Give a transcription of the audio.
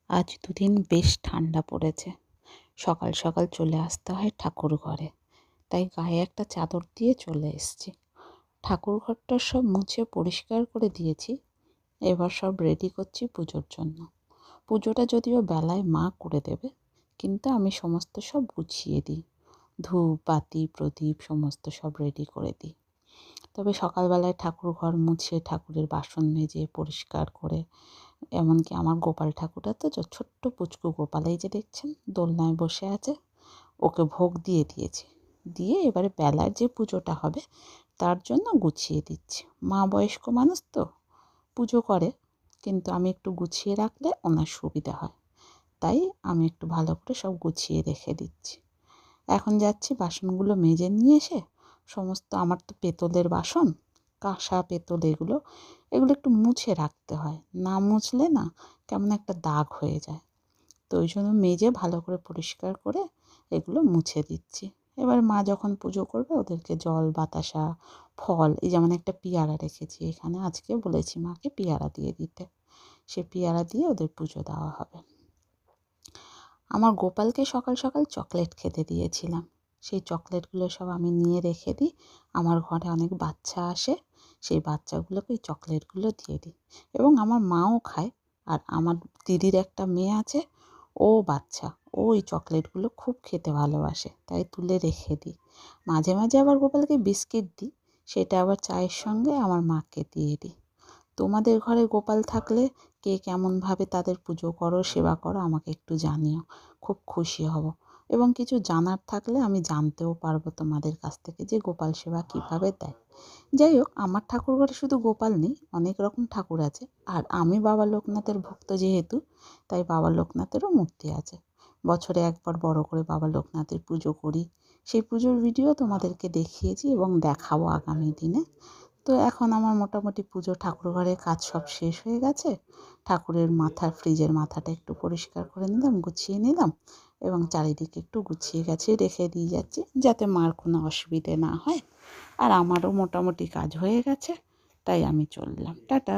আজ দুদিন বেশ ঠান্ডা পড়েছে। সকাল সকাল চলে আসতে হয় ঠাকুর ঘরে, তাই গায়ে একটা চাদর দিয়ে চলে এসেছি। ঠাকুর ঘরটা সব মুছে পরিষ্কার করে দিয়েছি। এবার সব রেডি করছি পুজোর জন্য। পুজোটা যদিও বেলায় মা করে দেবে, কিন্তু আমি সমস্ত সব গুছিয়ে দিই। ধূপ বাতি প্রদীপ সমস্ত সব রেডি করে দিই। তবে সকালবেলায় ঠাকুর ঘর মুছে ঠাকুরের বাসন মেজে পরিষ্কার করে, এমনকি আমার গোপাল ঠাকুরটা তো ছোট্ট পুচকু গোপাল, এই যে দেখছেন দোলনায় বসে আছে, ওকে ভোগ দিয়ে দিয়েছি। দিয়ে এবারে বেলার যে পুজোটা হবে তার জন্য গুছিয়ে দিচ্ছি। মা বয়স্ক মানুষ তো পুজো করে, কিন্তু আমি একটু গুছিয়ে রাখলে ওনার সুবিধা হয়, তাই আমি একটু ভালো করে সব গুছিয়ে রেখে দিচ্ছি। এখন যাচ্ছি বাসনগুলো মেজে নিয়ে এসে, সমস্ত আমার তো পেতলের বাসন, কাঁসা পেতল, এগুলো একটু মুছে রাখতে হয়, না মুছলে না কেমন একটা দাগ হয়ে যায়। তো ওই জন্য মেজে ভালো করে পরিষ্কার করে এগুলো মুছে দিচ্ছি। এবার মা যখন পুজো করবে ওদেরকে জল বাতাসা ফল, এই যেমন একটা পেয়ারা রেখেছি এখানে, আজকে বলেছি মাকে পেয়ারা দিয়ে দিতে, সে পেয়ারা দিয়ে ওদের পুজো দেওয়া হবে। আমার গোপালকে সকাল সকাল চকলেট খেতে দিয়েছিলাম, সেই চকলেটগুলো সব আমি নিয়ে রেখে দিই। আমার ঘরে অনেক বাচ্চা আসে, সেই বাচ্চাগুলোকে এই চকলেটগুলো দিয়ে দিই, এবং আমার মাও খায়। আর আমার দিদির একটা মেয়ে আছে, ও বাচ্চা, ও ওই চকলেটগুলো খুব খেতে ভালোবাসে, তাই তুলে রেখে দিই। মাঝে মাঝে আবার গোপালকে বিস্কিট দিই, সেটা আবার চায়ের সঙ্গে আমার মাকে দিয়ে দিই। তোমাদের ঘরে গোপাল থাকলে কে কেমনভাবে তাদের পুজো করো, সেবা করো, আমাকে একটু জানিও, খুব খুশি হব। এবং কিছু জানার থাকলে আমি জানতেও পারবো তোমাদের কাছ থেকে যে গোপাল সেবা কীভাবে দেয়। যাই হোক, আমার ঠাকুর ঘরে শুধু গোপাল নেই, অনেক রকম ঠাকুর আছে। আর আমি বাবা লোকনাথের ভক্ত যেহেতু, তাই বাবা লোকনাথেরও মূর্তি আছে। বছরে একবার বড় করে বাবা লোকনাথের পুজো করি, সেই পুজোর ভিডিও তোমাদেরকে দেখিয়েছি এবং দেখাবো আগামী দিনে। তো এখন আমার মোটামুটি পুজো ঠাকুর ঘরের কাজ সব শেষ হয়ে গেছে। ঠাকুরের মাথা, ফ্রিজের মাথাটা একটু পরিষ্কার করে নিলাম, গুছিয়ে নিলাম, এবং চারিদিকে একটু গুছিয়ে গাছিয়ে রেখে দিয়ে যাচ্ছি, যাতে মার কোনো অসুবিধে না হয়। আর আমারও মোটামুটি কাজ হয়ে গেছে, তাই আমি চললাম। টাটা।